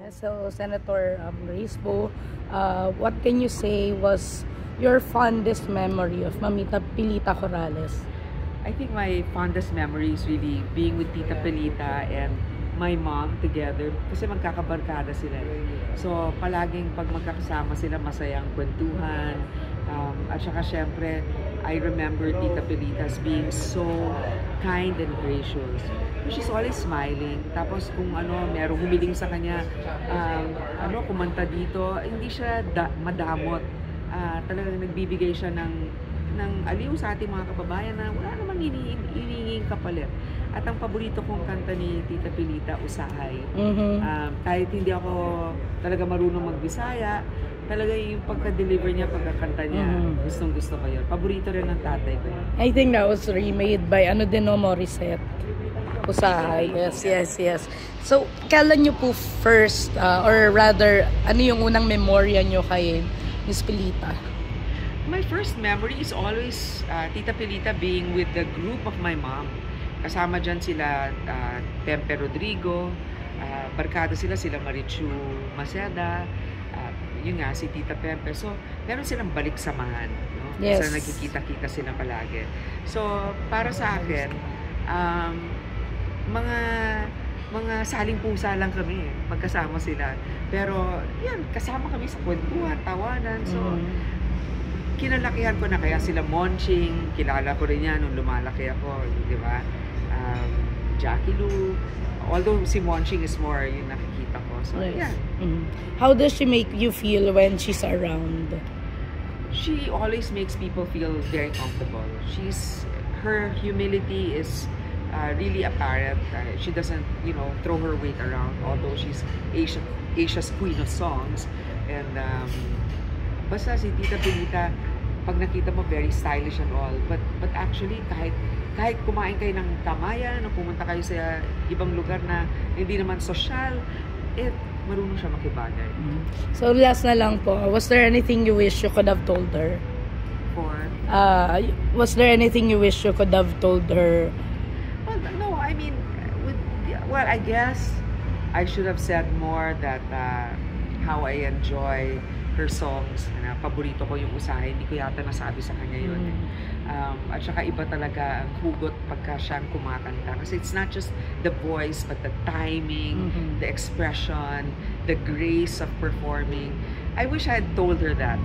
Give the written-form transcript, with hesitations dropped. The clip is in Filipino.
So, Senator Grace Poe, what can you say was your fondest memory of Mamita Pilita Corrales? I think my fondest memory is really being with Tita Pelita and my mom together kasi magkakabarkada sila. So, palaging pag magkakasama sila, masayang kwentuhan. At saka syempre, I remember Tita Pelita as being so kind and gracious. She's always smiling. Tapos kung merong humiling sa kanya, kumanta dito, hindi siya madamot. Talagang nagbibigay siya ng aliw sa ating mga kababayan na wala namang hinihinging kapalit. At ang paborito kong kanta ni Tita Pelita, Usahay. Kahit hindi ako talaga marunong magbisaya, talaga yung pagka-deliver niya, pagkakanta niya, gustong-gusto ko yun. Paborito rin ng tatay ko yun. I think that was remade by Morissette. Usahay. Yes. So, kailan nyo po first, or rather, ano yung unang memorya nyo kay Miss Pelita? My first memory is always Tita Pelita being with the group of my mom. Kasama dyan sila Pempe Rodrigo, barkada sila Marichu Maceda, yun nga, si Tita Pempe. So, meron silang balik samahan. No? Yes. So, nagkikita-kita sila palagi. So, para sa akin, mga saling pusa lang kami, magkasama sila. Pero, yan, kasama kami sa kwentuhan, tawanan. So, kinalakihan ko na kaya sila Monching, kilala ko rin yan nung lumalaki ako, di ba? Jackie Lou, although si Monching is more yung nakikita ko. So, yeah. How does she make you feel when she's around? She always makes people feel very comfortable. Her humility is really apparent. She doesn't, throw her weight around, although she's Asia's queen of songs. And basta si Tita Pelita, pag nakita mo, very stylish and all. But actually, kahit kumain kayo ng kamayan o pumunta kayo sa ibang lugar na hindi naman sosyal, marunong siya makibagay. So, last na lang po, was there anything you wish you could have told her? Was there anything you wish you could have told her? Well, no, I mean, I guess I should have said more that how I enjoy her songs. Paborito ko yung Usahay. Hindi ko yata nasabi sa kanya yun. At saka iba talaga ang hugot pagka siyang kumakanta. Kasi it's not just the voice, but the timing, the expression, the grace of performing. I wish I had told her that